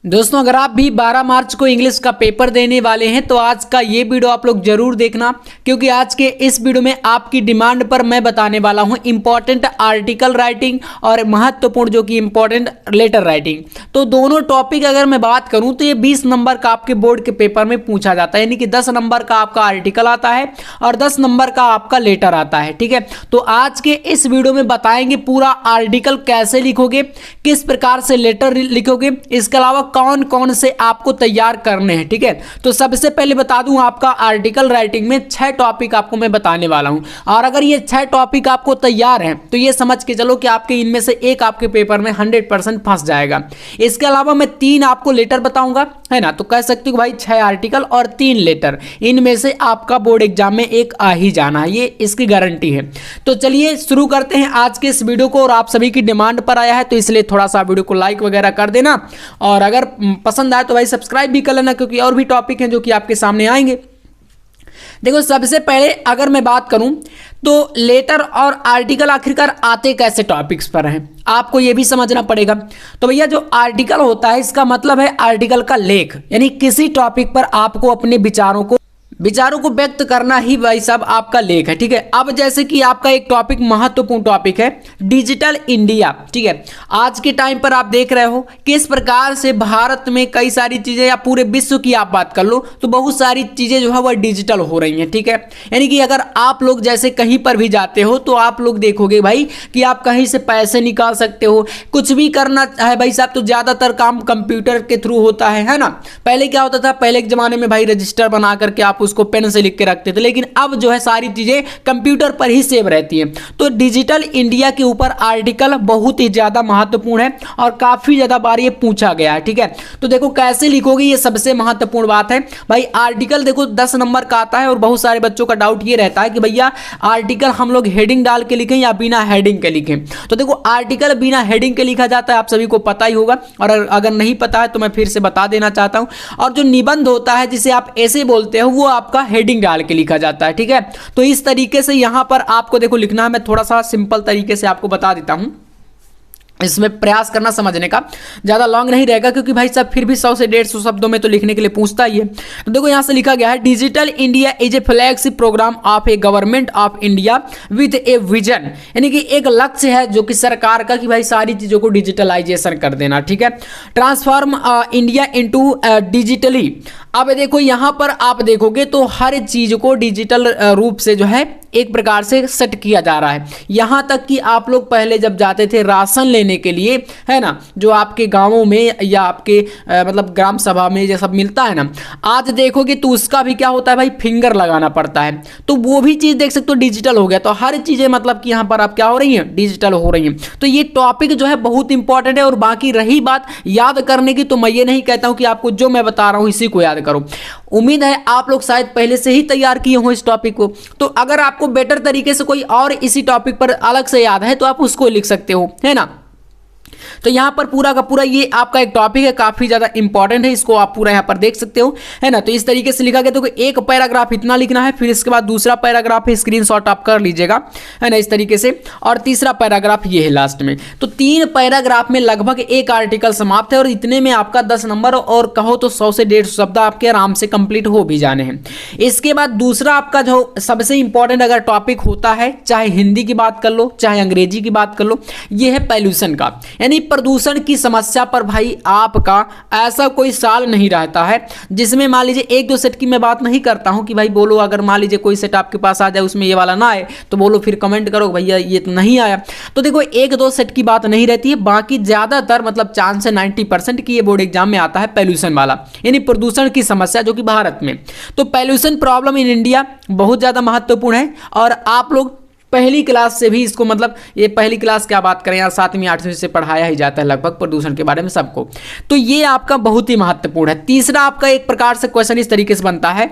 दोस्तों अगर आप भी 12 मार्च को इंग्लिश का पेपर देने वाले हैं तो आज का ये वीडियो आप लोग जरूर देखना, क्योंकि आज के इस वीडियो में आपकी डिमांड पर मैं बताने वाला हूं इंपॉर्टेंट आर्टिकल राइटिंग और महत्वपूर्ण जो कि इंपॉर्टेंट लेटर राइटिंग। तो दोनों टॉपिक अगर मैं बात करूं तो ये 20 नंबर का आपके बोर्ड के पेपर में पूछा जाता है, यानी कि 10 नंबर का आपका आर्टिकल आता है और 10 नंबर का आपका लेटर आता है। ठीक है, तो आज के इस वीडियो में बताएंगे पूरा आर्टिकल कैसे लिखोगे, किस प्रकार से लेटर लिखोगे, इसके अलावा कौन कौन से आपको तैयार करने हैं। ठीक है, तो सबसे पहले बता दूं आपका आर्टिकल राइटिंग में 6 टॉपिक आपको मैं बताने वाला हूं, और अगर ये 6 टॉपिक आपको तैयार हैं तो ये समझ के चलो कि आपके इनमें से एक आपके पेपर में 100% फंस जाएगा। इसके अलावा मैं 3 आपको लेटर बताऊंगा, है ना, तो कह सकते हो भाई 6 आर्टिकल और 3 लेटर, इनमें से आपका बोर्ड एग्जाम में एक आ ही जाना है, ये इसकी गारंटी है। तो चलिए शुरू करते हैं आज के इस वीडियो को, और आप सभी की डिमांड पर आया है तो इसलिए थोड़ा सा वीडियो को लाइक वगैरह कर देना, और अगर पसंद आए तो भाई सब्सक्राइब भी कर लेना, क्योंकि और भी टॉपिक हैं जो कि आपके सामने आएंगे। देखो सबसे पहले अगर मैं बात करूं तो लेटर और आर्टिकल आखिरकार आते कैसे टॉपिक्स पर हैं, आपको यह भी समझना पड़ेगा। तो भैया जो आर्टिकल होता है इसका मतलब है आर्टिकल का लेख, यानी किसी टॉपिक पर आपको अपने विचारों को व्यक्त करना ही भाई साहब आपका लेख है। ठीक है, अब जैसे कि आपका एक टॉपिक महत्वपूर्ण टॉपिक है डिजिटल इंडिया। ठीक है, आज के टाइम पर आप देख रहे हो किस प्रकार से भारत में कई सारी चीजें, या पूरे विश्व की आप बात कर लो तो बहुत सारी चीजें जो है वह डिजिटल हो रही हैं। ठीक है, यानी कि अगर आप लोग जैसे कहीं पर भी जाते हो तो आप लोग देखोगे भाई कि आप कहीं से पैसे निकाल सकते हो, कुछ भी करना है भाई साहब तो ज्यादातर काम कंप्यूटर के थ्रू होता है ना। पहले क्या होता था, पहले के जमाने में भाई रजिस्टर बना करके आप उसको पेन से लिख के रखते थे, लेकिन अब जो है सारी चीजें कंप्यूटर पर ही सेव रहती हैं। तो डिजिटल इंडिया के ऊपर आर्टिकल बहुत ही ज्यादा महत्वपूर्ण है और काफी ज्यादा बार ये पूछा गया है। ठीक है, तो देखो कैसे लिखोगे ये सबसे महत्वपूर्ण बात है भाई। आर्टिकल देखो 10 नंबर का आता है, और बहुत सारे बच्चों का डाउट ये रहता है कि भैया आर्टिकल हम लोग हेडिंग डाल के लिखें या बिना हेडिंग के लिखें। तो देखो आर्टिकल बिना हेडिंग के लिखा जाता है, आप सभी को पता ही होगा, और अगर नहीं पता है तो मैं फिर से बता देना चाहता हूं। और जो निबंध होता है जिसे आप ऐसे बोलते हो वो आपका हेडिंग डाल के लिखा जाता है। ठीक है, तो इस तरीके से यहां पर आपको देखो लिखना है। मैं थोड़ा सा सिंपल तरीके से आपको बता देता हूं, इसमें प्रयास करना समझने का, ज्यादा लॉन्ग नहीं रहेगा, क्योंकि भाई साहब फिर भी 100 से 150 शब्दों में तो लिखने के लिए पूछता ही है। तो देखो यहां से लिखा गया है digital India is a flagship programme of a government of India with a vision, यानी कि एक लक्ष्य है जो कि सरकार का कि भाई सारी चीजों को डिजिटलाइजेशन कर देना। ठीक है, ट्रांसफॉर्म इंडिया इनटू डिजिटली। अब देखो यहां पर आप देखोगे तो हर चीज को डिजिटल रूप से जो है एक प्रकार से सेट किया जा रहा है। यहां तक कि आप लोग पहले जब जाते थे राशन लेने के लिए, है ना, जो आपके गांवों में या आपके मतलब ग्राम सभा में ये सब मिलता है ना, आज देखोगे तो उसका भी क्या होता है भाई, फिंगर लगाना पड़ता है। तो वो भी चीज देख सकते हो डिजिटल हो गया। तो हर चीजें मतलब कि यहां पर आप क्या हो रही हैं, डिजिटल हो रही हैं। तो ये टॉपिक जो है बहुत इंपॉर्टेंट है। और बाकी रही बात याद करने की, तो मैं ये नहीं कहता हूं कि आपको जो मैं बता रहा हूं इसी को याद करो। उम्मीद है आप लोग शायद पहले से ही तैयार किए हो इस टॉपिक को। तो अगर आपको बेटर तरीके से कोई और इसी टॉपिक पर अलग से याद है तो आप उसको लिख सकते हो, है ना। तो यहां पर पूरा का पूरा ये आपका एक टॉपिक है, काफी ज्यादा इंपॉर्टेंट है, इसको आप पूरा यहां पर देख सकते हो, है ना। तो इस तरीके से लिखा गया। तो एक पैराग्राफ इतना लिखना है, फिर इसके बाद दूसरा पैराग्राफ है, स्क्रीनशॉट आप कर लीजिएगा, है ना, इस तरीके से। और तीसरा पैराग्राफ ये है लास्ट में। तो 3 पैराग्राफ में लगभग एक आर्टिकल समाप्त है, और इतने में आपका 10 नंबर और कहो तो 100 से 150 शब्द आपके आराम से कंप्लीट हो भी जाने हैं। इसके बाद दूसरा आपका जो सबसे इंपॉर्टेंट अगर टॉपिक होता है, चाहे हिंदी की बात कर लो चाहे अंग्रेजी की बात कर लो, ये है पॉल्यूशन का, यानी प्रदूषण की समस्या पर भाई आपका ऐसा कोई साल नहीं रहता है जिसमें मान लीजिए 1-2 सेट की मैं बात नहीं करता हूं कि भाई बोलो अगर मान लीजिए कोई सेट आपके पास आ जाए उसमें ये वाला ना आए तो बोलो फिर कमेंट करो भैया ये तो नहीं आया। तो देखो 1-2 सेट की बात नहीं रहती है, बाकी ज्यादातर मतलब चांस है 90% की ये बोर्ड एग्जाम में आता है पॉल्यूशन वाला, यानी प्रदूषण की समस्या जो कि भारत में। तो पॉल्यूशन प्रॉब्लम इन इंडिया बहुत ज्यादा महत्वपूर्ण है, और आप लोग पहली क्लास से भी इसको, मतलब ये पहली क्लास क्या बात करें यार, 7वीं 8वीं से पढ़ाया ही जाता है लगभग प्रदूषण के बारे में सबको। तो ये आपका बहुत ही महत्वपूर्ण है। तीसरा आपका एक प्रकार से क्वेश्चन इस तरीके से बनता है,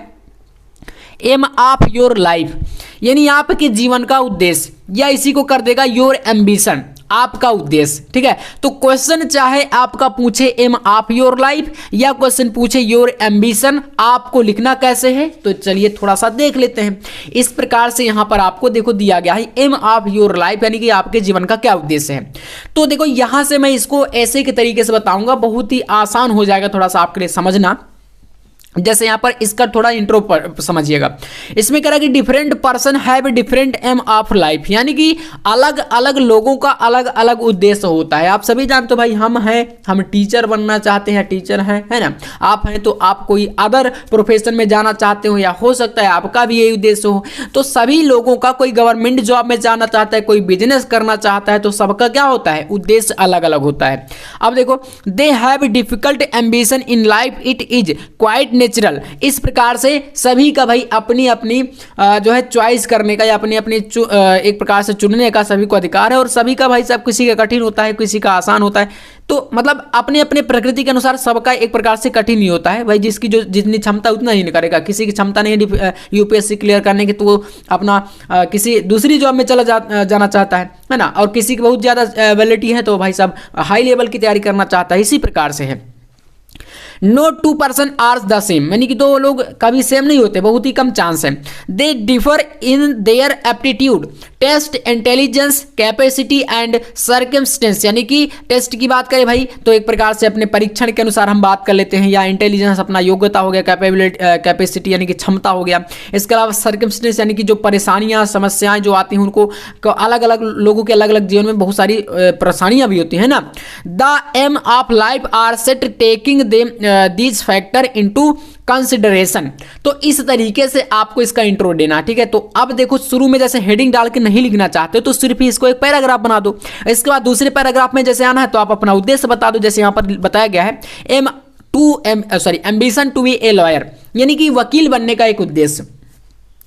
एम ऑफ योर लाइफ, यानी आपके जीवन का उद्देश्य, या इसी को कर देगा योर एम्बिशन। आपका उद्देश्य, ठीक है। तो क्वेश्चन चाहे आपका पूछे एम ऑफ योर लाइफ या क्वेश्चन पूछे योर एम्बिशन, आपको लिखना कैसे है तो चलिए थोड़ा सा देख लेते हैं। इस प्रकार से यहां पर आपको देखो दिया गया है एम ऑफ योर लाइफ, यानी कि आपके जीवन का क्या उद्देश्य है। तो देखो यहां से मैं इसको ऐसे के तरीके से बताऊंगा, बहुत ही आसान हो जाएगा थोड़ा सा आपके लिए समझना। जैसे यहाँ पर इसका थोड़ा इंट्रो पर समझिएगा। इसमें कह रहा है कि different person have different aim of life, यानी कि अलग अलग लोगों का अलग अलग उद्देश्य होता है। आप सभी जानते हो भाई, हम टीचर बनना चाहते हैं, टीचर हैं, है ना। आप हैं तो आप कोई अदर प्रोफेशन में जाना चाहते हो, या हो सकता है आपका भी यही उद्देश्य हो। तो सभी लोगों का, कोई गवर्नमेंट जॉब में जाना चाहता है, कोई बिजनेस करना चाहता है, तो सबका क्या होता है, उद्देश्य अलग अलग होता है। अब देखो, they have difficult ambition in life, it is quite natural. इस प्रकार से सभी का भाई अपनी अपनी जो है चॉइस करने का या अपनी अपनी एक प्रकार से चुनने का सभी को अधिकार है, और सभी का भाई सब, किसी का कठिन होता है, किसी का आसान होता है। तो मतलब अपने अपने प्रकृति के अनुसार सबका एक प्रकार से कठिन ही होता है भाई, जिसकी जो जितनी क्षमता उतना ही करेगा। किसी की क्षमता नहीं है यूपीएससी क्लियर करने की, तो वो अपना किसी दूसरी जॉब में जाना चाहता है ना। और किसी की बहुत ज़्यादा एबिलिटी है तो भाई सब हाई लेवल की तैयारी करना चाहता है। इसी प्रकार से है। No two person are the same, यानी कि दो लोग कभी सेम नहीं होते, बहुत ही कम चांस है। They differ in their aptitude, taste, intelligence, capacity and circumstance. यानी कि टेस्ट की बात करें भाई तो एक प्रकार से अपने परीक्षण के अनुसार हम बात कर लेते हैं, या इंटेलिजेंस अपना योग्यता हो गया, कैपेसिटी यानी कि क्षमता हो गया। इसके अलावा सर्कमस्टेंस यानी कि जो परेशानियां, समस्याएं जो आती हैं उनको, अलग अलग लोगों के अलग अलग जीवन में बहुत सारी परेशानियां भी होती है ना। The aim of life are set taking them this factor into consideration. तो इस तरीके से आपको इसका इंट्रो देना, ठीक है। तो अब देखो, शुरू में जैसे हेडिंग डाल के नहीं लिखना चाहते हो तो सिर्फ इसको एक पैराग्राफ बना दो। इसके बाद दूसरे पैराग्राफ में जैसे आना है तो आप अपना उद्देश्य बता दो। जैसे यहाँ पर बताया गया है ambition to be a lawyer, यानी कि वकील बनने का एक उद्देश्य।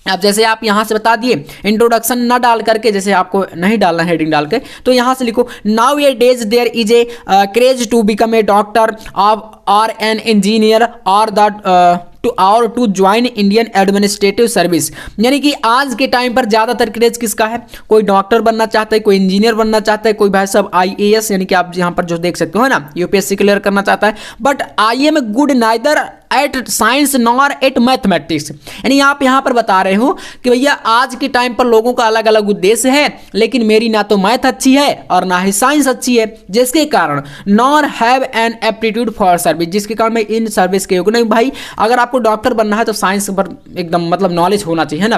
अब जैसे आप यहां से बता दिए, इंट्रोडक्शन ना डाल करके, जैसे आपको नहीं डालना हेडिंग डाल के, तो यहां से लिखो nowadays there is a craze to become a doctor और एन इंजीनियर और the to join Indian administrative service. यानी कि आज के टाइम पर ज्यादातर क्रेज किसका है, कोई डॉक्टर बनना चाहता है, कोई इंजीनियर बनना चाहता है, कोई भाई साहब IAS, यानी कि आप यहाँ पर जो देख सकते हो ना, यूपीएससी क्लियर करना चाहता है। But I am good neither at science nor at mathematics. यानी आप यहाँ पर बता रहे हो कि भैया आज के टाइम पर लोगों का अलग अलग उद्देश्य है, लेकिन मेरी ना तो मैथ अच्छी है और ना ही साइंस अच्छी है, जिसके कारण nor have an aptitude for service, जिसके कारण मैं इन सर्विस के योग्य नहीं। भाई अगर आपको डॉक्टर बनना है तो साइंस पर एकदम मतलब नॉलेज होना चाहिए, है ना।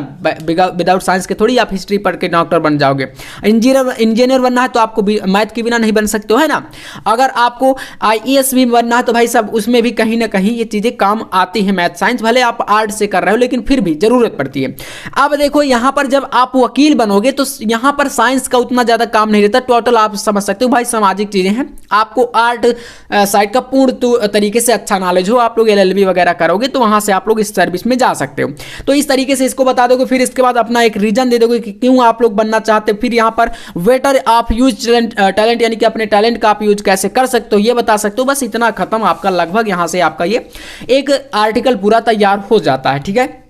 विदाउट साइंस के थोड़ी आप हिस्ट्री पढ़ के डॉक्टर बन जाओगे। इंजीनियर बनना है तो आपको मैथ के बिना नहीं बन सकते हो, है ना। अगर आपको IAS भी बनना है तो भाई सब उसमें भी कहीं ना कहीं ये चीजें काम आती है, मैथ साइंस, भले आप आर्ट से कर रहे हो लेकिन फिर भी जरूरत पड़ती है। अब देखो यहाँ पर जब आप वकील बनोगे तो यहाँ पर साइंस का उतना ज्यादा काम नहीं रहता। टोटल आप समझ सकते हो भाई, सामाजिक चीजें हैं। आपको आर्ट साइड का पूर्ण तरीके से अच्छा नॉलेज हो, आप लोग LLB वगैरह करोगे तो वहां से आप लोग इस सर्विस में जा सकते हो। तो इस तरीके से इसको बता दोगे, फिर इसके बाद अपना एक रीजन दे दोगे कि क्यों आप लोग बनना चाहते हो। फिर यहाँ पर वेटर आप यूज टैलेंट, यानी कि अपने टैलेंट का आप यूज कैसे कर सकते हो ये बता सकते हो। बस इतना खत्म आपका, लगभग यहाँ से आपका ये एक आर्टिकल पूरा तैयार हो जाता है, ठीक है।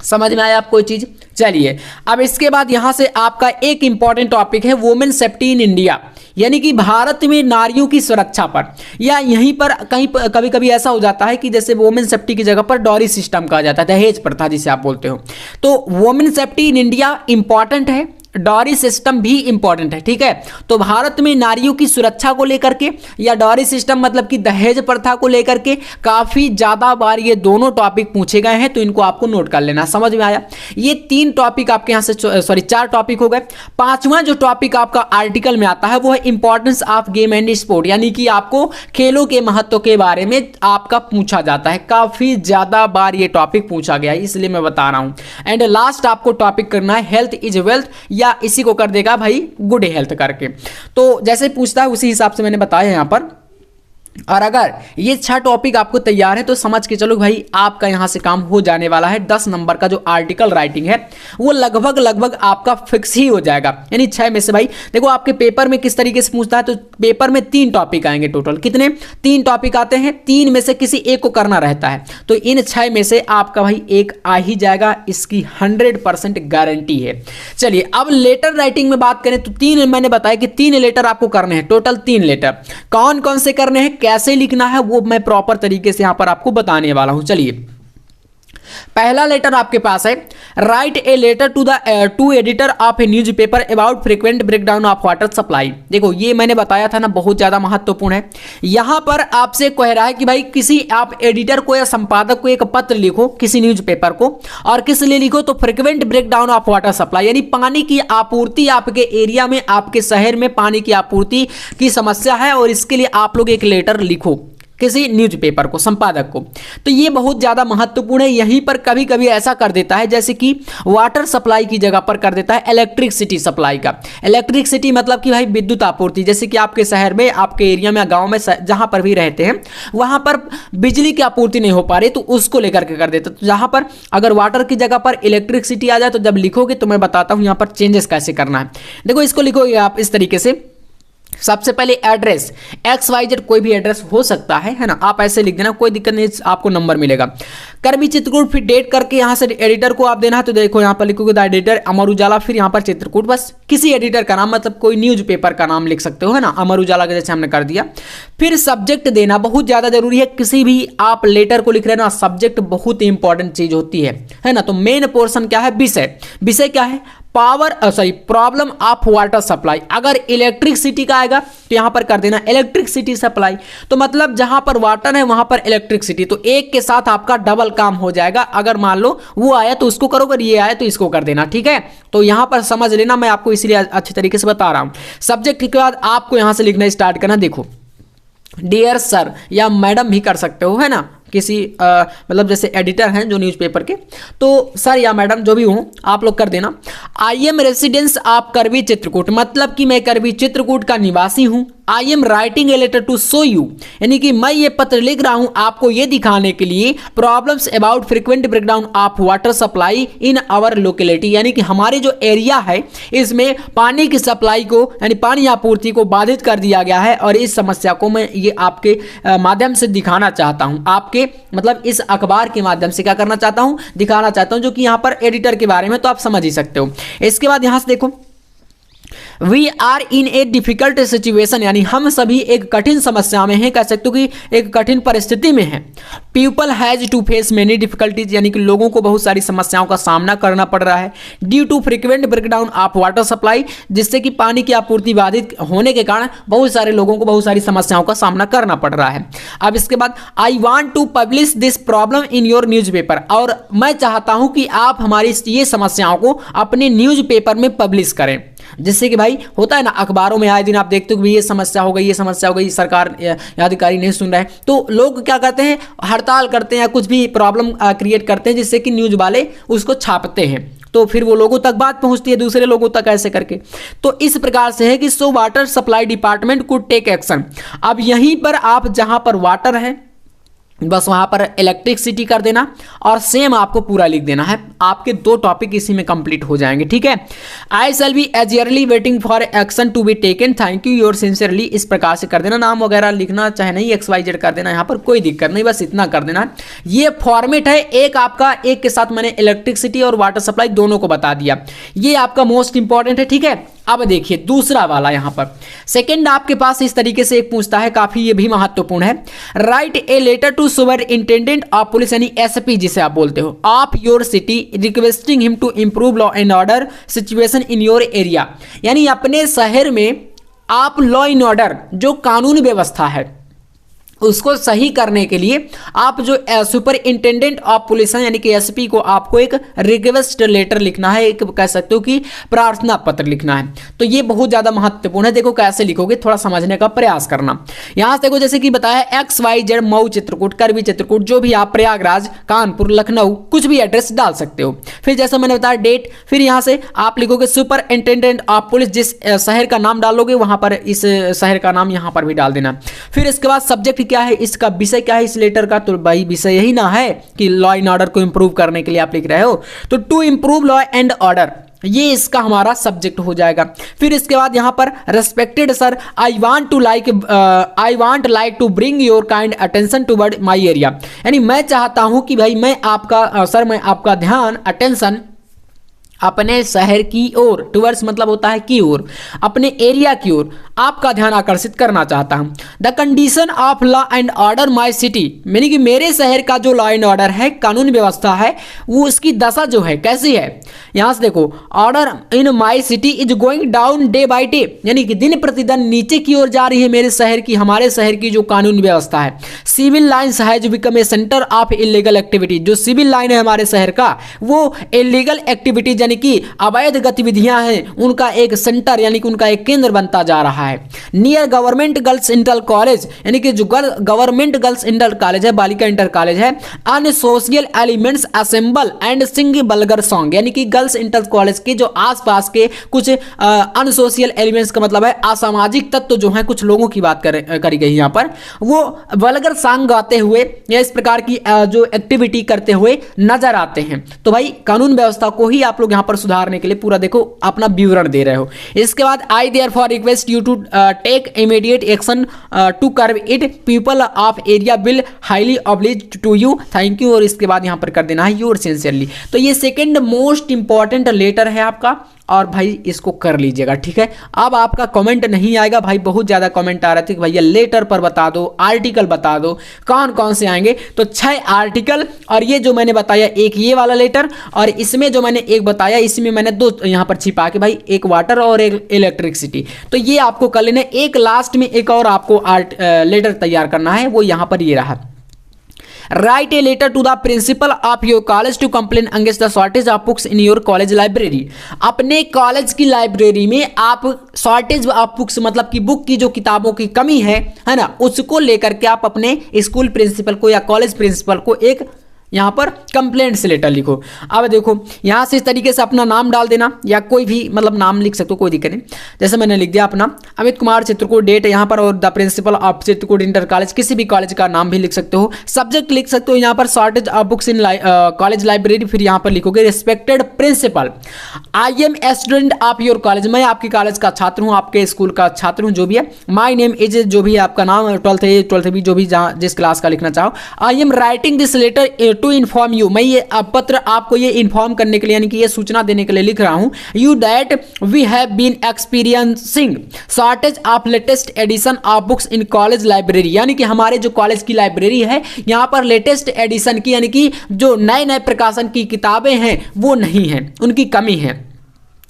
समझ में आया आपको चीज। चलिए अब इसके बाद यहां से आपका एक इंपॉर्टेंट टॉपिक है वुमेन सेफ्टी इन इंडिया, यानी कि भारत में नारियों की सुरक्षा पर। या यहीं पर कहीं कभी कभी ऐसा हो जाता है कि जैसे वुमेन सेफ्टी की जगह पर डॉरी सिस्टम कहा जाता है, दहेज प्रथा जिसे आप बोलते हो। तो women safety in India important है, डॉरी सिस्टम भी इंपॉर्टेंट है, ठीक है। तो भारत में नारियों की सुरक्षा को लेकर के या डॉरी सिस्टम मतलब कि दहेज प्रथा को लेकर के काफी ज्यादा बार ये दोनों टॉपिक पूछे गए हैं, तो इनको आपको नोट कर लेना। समझ में आया। ये 3 टॉपिक आपके यहां से, सॉरी 4 टॉपिक हो गए। 5वां जो टॉपिक आपका आर्टिकल में आता है वो है importance of game and sport, यानी कि आपको खेलों के महत्व के बारे में आपका पूछा जाता है। काफी ज्यादा बार ये टॉपिक पूछा गया है, इसलिए मैं बता रहा हूं। एंड लास्ट आपको टॉपिक करना है हेल्थ इज वेल्थ, या इसी को कर देगा भाई गुड हेल्थ करके। तो जैसे पूछता है उसी हिसाब से मैंने बताया यहां पर। और अगर ये 6 टॉपिक आपको तैयार है तो समझ के चलो भाई आपका यहाँ से काम हो जाने वाला है। 10 नंबर का जो आर्टिकल राइटिंग है वो लगभग आपका फिक्स ही हो जाएगा। यानी 6 में से भाई देखो आपके पेपर में किस तरीके से पूछता है, तो पेपर में 3 टॉपिक आएंगे टोटल। कितने? 3 टॉपिक आते हैं, 3 में से किसी एक को करना रहता है। तो इन 6 में से आपका भाई एक आ ही जाएगा, इसकी 100% गारंटी है। चलिए अब लेटर राइटिंग में बात करें तो 3 मैंने बताया कि 3 लेटर आपको करने हैं, टोटल 3 लेटर। कौन कौन से करने हैं, कैसे लिखना है, वो मैं प्रॉपर तरीके से यहां पर आपको बताने वाला हूं। चलिए पहला लेटर आपके पास है, write a letter to editor of a newspaper about frequent breakdown of water supply. देखो ये मैंने बताया था ना, बहुत ज्यादा महत्वपूर्ण है। यहां पर आपसे कह रहा है कि भाई किसी आप एडिटर को या संपादक को एक पत्र लिखो किसी न्यूज पेपर को, और किस लिए लिखो, तो frequent breakdown of water supply, यानी पानी की आपूर्ति आपके एरिया में, आपके शहर में पानी की आपूर्ति की समस्या है और इसके लिए आप लोग एक लेटर लिखो किसी न्यूज़पेपर को, संपादक को। तो ये बहुत ज़्यादा महत्वपूर्ण है। यहीं पर कभी कभी ऐसा कर देता है जैसे कि वाटर सप्लाई की जगह पर कर देता है इलेक्ट्रिसिटी सप्लाई का। इलेक्ट्रिसिटी मतलब कि भाई विद्युत आपूर्ति, जैसे कि आपके शहर में, आपके एरिया में, गांव में, जहां पर भी रहते हैं वहां पर बिजली की आपूर्ति नहीं हो पा रही, तो उसको लेकर के कर देता। तो जहां पर अगर वाटर की जगह पर इलेक्ट्रिसिटी आ जाए तो जब लिखोगे तो मैं बताता हूं यहां पर चेंजेस कैसे करना है। देखो इसको लिखोगे आप इस तरीके से। सबसे पहले एड्रेस XYZ, कोई भी एड्रेस हो सकता है ना, आप ऐसे लिख देना, कोई दिक्कत नहीं, आपको नंबर मिलेगा। कर्मी चित्रकूट, फिर डेट करके यहाँ से एडिटर को आप देना, तो देखो यहाँ पर लिखोगे द एडिटर अमर उजाला, फिर यहाँ पर चित्रकूट, बस किसी एडिटर का नाम, मतलब कोई न्यूज पेपर का नाम लिख सकते हो, है ना, अमर उजाला के जैसे हमने कर दिया। फिर सब्जेक्ट देना बहुत ज्यादा जरूरी है। किसी भी आप लेटर को लिख रहे हो ना, सब्जेक्ट बहुत इंपॉर्टेंट चीज होती है ना। तो मेन पोर्शन क्या है, विषय। विषय क्या है, प्रॉब्लम ऑफ वाटर सप्लाई। अगर इलेक्ट्रिसिटी का आएगा तो यहां पर कर देना इलेक्ट्रिसिटी सप्लाई, तो मतलब जहां पर वाटर है वहां पर इलेक्ट्रिसिटी, तो एक के साथ आपका डबल काम हो जाएगा। अगर मान लो वो आया तो उसको करो, अगर ये आया तो इसको कर देना, ठीक है। तो यहां पर समझ लेना, मैं आपको इसलिए अच्छे तरीके से बता रहा हूं। सब्जेक्ट के बाद आपको यहां से लिखना स्टार्ट करना। देखो डियर सर या मैडम भी कर सकते हो, है ना, किसी मतलब जैसे एडिटर हैं जो न्यूज़पेपर के, तो सर या मैडम जो भी हो आप लोग कर देना। I am residence of Karwi Chitrakoot, मतलब कि मैं करवी चित्रकूट का निवासी हूं। I am writing a letter to show you, यानी कि मैं ये पत्र लिख रहा हूं आपको ये दिखाने के लिए, problems about frequent breakdown of water supply in our locality, यानी कि हमारे जो एरिया है इसमें पानी की सप्लाई को, यानी पानी आपूर्ति को बाधित कर दिया गया है, और इस समस्या को मैं ये आपके माध्यम से दिखाना चाहता हूं, आपके मतलब इस अखबार के माध्यम से क्या करना चाहता हूं, दिखाना चाहता हूं, जो कि यहां पर एडिटर के बारे में तो आप समझ ही सकते हो। इसके बाद यहां से देखो, we are in a difficult situation, यानी हम सभी एक कठिन समस्या में हैं, कह सकते हो कि एक कठिन परिस्थिति में हैं। People has to face many difficulties, यानी कि लोगों को बहुत सारी समस्याओं का सामना करना पड़ रहा है। Due to frequent breakdown of water supply, जिससे कि पानी की आपूर्ति बाधित होने के कारण बहुत सारे लोगों को बहुत सारी समस्याओं का सामना करना पड़ रहा है। अब इसके बाद I want to publish this problem in your newspaper, और मैं चाहता हूं कि आप हमारी ये समस्याओं को अपने न्यूज पेपर में पब्लिश करें, जिससे कि भाई होता है ना अखबारों में आए दिन आप देखते हो कि ये समस्या हो गई, ये समस्या हो गई, सरकार या अधिकारी नहीं सुन रहे हैं, तो लोग क्या करते हैं, हड़ताल करते हैं या कुछ भी प्रॉब्लम क्रिएट करते हैं, जिससे कि न्यूज वाले उसको छापते हैं, तो फिर वो लोगों तक बात पहुंचती है, दूसरे लोगों तक ऐसे करके। तो इस प्रकार से है कि so water supply department could take action. अब यहीं पर आप जहां पर वाटर है बस वहां पर इलेक्ट्रिसिटी कर देना, और सेम आपको पूरा लिख देना है। आपके 2 टॉपिक इसी में कंप्लीट हो जाएंगे, ठीक है। I shall be eagerly waiting for action to be taken, thank you your sincerely, इस प्रकार से कर देना। नाम वगैरह लिखना चाहे नहीं, XYZ कर देना, यहाँ पर कोई दिक्कत नहीं, बस इतना कर देना। ये फॉर्मेट है एक आपका, एक के साथ मैंने इलेक्ट्रिसिटी और वाटर सप्लाई दोनों को बता दिया, ये आपका मोस्ट इंपॉर्टेंट है, ठीक है। अब देखिए दूसरा वाला, यहां पर सेकंड आपके पास इस तरीके से एक पूछता है, काफी ये भी महत्वपूर्ण है। Write a letter to superintendent of police, यानी SP जिसे आप बोलते हो, of your city, requesting him to improve law and order situation in your area, यानी अपने शहर में आप लॉ एंड ऑर्डर, जो कानून व्यवस्था है उसको सही करने के लिए आप जो सुपरिंटेंडेंट ऑफ पुलिस है, यानी कि SP को आपको एक रिक्वेस्ट लेटर लिखना है, एक कह सकते हो कि प्रार्थना पत्र लिखना है। तो ये बहुत ज्यादा महत्वपूर्ण है। देखो कैसे लिखोगे, थोड़ा समझने का प्रयास करना। यहां से देखो जैसे कि बताया XYZ मऊ चित्रकूट, करवी चित्रकूट, जो भी आप प्रयागराज, कानपुर, लखनऊ, कुछ भी एड्रेस डाल सकते हो। फिर जैसा मैंने बताया डेट, फिर यहां से आप लिखोगे सुपरिंटेंडेंट ऑफ पुलिस, जिस शहर का नाम डालोगे वहां पर इस शहर का नाम यहां पर भी डाल देना। फिर इसके बाद सब्जेक्ट क्या है, इसका विषय क्या है इस लेटर का, तो भाई विषय यही ना है कि लॉ एंड ऑर्डर को इंप्रूव करने के लिए आप लिख रहे हो, तो to improve law and order, ये इसका हमारा सब्जेक्ट हो जाएगा। फिर इसके बाद यहाँ पर respected sir, I want like to bring your kind attention toward my area, यानी मैं चाहता हूँ कि भाई मैं आपका ध्यान, अटेंशन अपने शहर की ओर, टुवर्ड्स मतलब होता है की ओर, अपने एरिया की ओर आपका ध्यान आकर्षित करना चाहता हूं। The condition of law and order my city, यानी कि मेरे शहर का जो लॉ एंड ऑर्डर है, कानून व्यवस्था है, वो उसकी दशा जो है कैसी है, यहां से देखो, order in my city is going down day by day, यानी कि दिन प्रतिदिन नीचे की ओर जा रही है मेरे शहर की, हमारे शहर की जो कानून व्यवस्था है। Civil lines has become a centre of illegal activity, जो सिविल लाइन है हमारे शहर का, वो इलीगल एक्टिविटीज यानी कि अवैध गतिविधियां हैं, उनका एक सेंटर यानी कि उनका एक केंद्र बनता जा रहा है। Near government girls inter college, यानी कि जो गवर्नमेंट गर्ल्स इंटर कॉलेज है, बालिका इंटर कॉलेज है, unsocial elements assemble and sing vulgar song, यानी कि गर्ल्स इंटर कॉलेज के जो आसपास के कुछ अनसोशियल एलिमेंट्स का मतलब है असामाजिक तत्व जो है, कुछ लोगों की बात करी गई यहाँ पर, वो वल्गर सॉन्ग गाते हुए या इस प्रकार की जो एक्टिविटी करते हुए नजर आते हैं। तो भाई कानून व्यवस्था को ही आप लोग यहाँ पर सुधारने के लिए पूरा देखो अपना विवरण दे रहे हो। इसके बाद I therefore request you to take immediate action to curb it, people of area will highly oblige to you, thank you, और इसके बाद यहां पर कर देना है योर सिंसियरली। तो ये सेकंड मोस्ट इंपॉर्टेंट लेटर है आपका, और भाई इसको कर लीजिएगा, ठीक है। अब आपका कमेंट नहीं आएगा भाई, बहुत ज़्यादा कमेंट आ रहे थे कि भैया लेटर पर बता दो, आर्टिकल बता दो, कौन कौन से आएंगे। तो 6 आर्टिकल, और ये जो मैंने बताया एक ये वाला लेटर, और इसमें जो मैंने एक बताया इसमें मैंने 2 यहाँ पर छिपा के भाई, एक वाटर और एक इलेक्ट्रिसिटी। तो ये आपको कर लेना, एक लास्ट में एक और आपको लेटर तैयार करना है, वो यहाँ पर ये रहा। Write a letter to the principal of your college to complain against the shortage of books in your college library। अपने कॉलेज की लाइब्रेरी में आप शॉर्टेज ऑफ बुक्स मतलब कि बुक की जो किताबों की कमी है ना, उसको लेकर के आप अपने स्कूल प्रिंसिपल को या कॉलेज प्रिंसिपल को एक यहाँ पर कंप्लेंट से लेटर लिखो। अब देखो यहाँ से इस तरीके से अपना नाम डाल देना, या कोई भी मतलब नाम लिख सकते हो, कोई दिक्कत नहीं। जैसे मैंने लिख दिया अपना अमित कुमार चित्रकूट, डेट यहाँ पर, और the principle of Chitrakoot inter college, किसी भी कॉलेज का नाम भी लिख सकते हो। सब्जेक्ट लिख सकते हो यहाँ पर shortage of books in college library, फिर यहाँ पर लिखोगे respected principal, I am a student of your college, मैं आपके कॉलेज का छात्र हूँ, आपके स्कूल का छात्र हूँ, जो भी है। माई नेम इज, जो भी आपका नाम, 12th A 12th B, जो भी जहाँ जिस क्लास का लिखना चाहो। I am writing this letter to inform you, मैं ये पत्र आपको ये इन्फॉर्म करने के लिए यानी कि ये सूचना देने के लिए लिख रहा हूं, you that we have been experiencing shortage of latest edition of books in college library, यानी कि हमारे जो कॉलेज की लाइब्रेरी है यहां पर लेटेस्ट एडिशन की यानी कि जो नए नए प्रकाशन की किताबें हैं वो नहीं है, उनकी कमी है।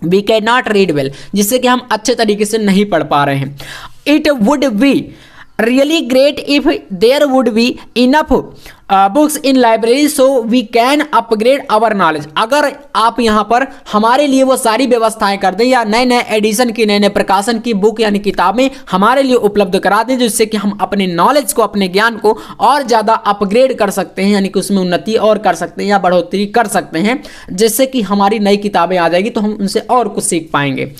We can not read well, जिससे कि हम अच्छे तरीके से नहीं पढ़ पा रहे हैं। It would be really great if there would be enough books in library so we can upgrade our knowledge, अगर आप यहाँ पर हमारे लिए वो सारी व्यवस्थाएं कर दें या नए नए एडिशन की, नए नए प्रकाशन की बुक यानी किताबें हमारे लिए उपलब्ध करा दें, जिससे कि हम अपने नॉलेज को, अपने ज्ञान को और ज़्यादा अपग्रेड कर सकते हैं, यानी कि उसमें उन्नति और कर सकते हैं या बढ़ोतरी कर सकते हैं, जिससे कि हमारी नई किताबें आ जाएगी तो हम उनसे और कुछ सीख पाएंगे,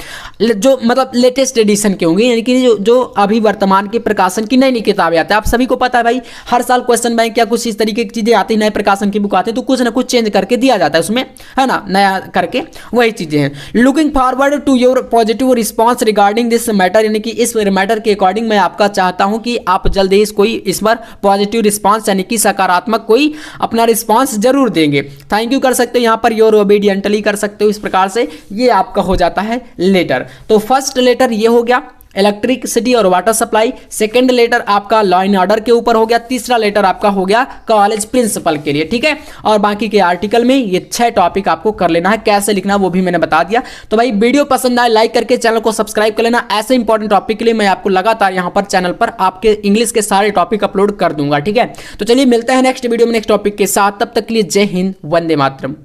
जो मतलब लेटेस्ट एडिशन के होंगे, यानी कि जो अभी वर्तमान के प्रकाशन की नई नई किताबें आती हैं। आप सभी को पता है भाई, हर साल क्वेश्चन बैंक या कुछ तरीके की चीजें आती है, नए प्रकाशन की बुक आती है तो कुछ ना कुछ चेंज करके दिया जाता है उसमें, है ना, नया करके, वही चीजें हैं। Looking forward to your positive response regarding this matter, यानी कि इस मैटर के अकॉर्डिंग मैं आपका चाहता हूं कि आप जल्द ही इस पर पॉजिटिव रिस्पांस यानी कि सकारात्मक कोई अपना रिस्पांस जरूर देंगे। थैंक यू कर सकते हो, यहाँ पर योर ओबीडियंटली कर सकते हो, इस प्रकार से ये आपका हो जाता है लेटर। तो फर्स्ट लेटर ये हो गया इलेक्ट्रिसिटी और वाटर सप्लाई, सेकंड लेटर आपका लॉ एंड ऑर्डर के ऊपर हो गया, तीसरा लेटर आपका हो गया कॉलेज प्रिंसिपल के लिए, ठीक है। और बाकी के आर्टिकल में ये 6 टॉपिक आपको कर लेना है, कैसे लिखना वो भी मैंने बता दिया। तो भाई वीडियो पसंद आए लाइक करके चैनल को सब्सक्राइब कर लेना, ऐसे इंपॉर्टेंट टॉपिक के लिए मैं आपको लगातार यहाँ पर चैनल पर आपके इंग्लिश के सारे टॉपिक अपलोड कर दूंगा, ठीक है। तो चलिए मिलते हैं नेक्स्ट वीडियो में नेक्स्ट टॉपिक के साथ, तब तक के लिए जय हिंद, वंदे मातरम।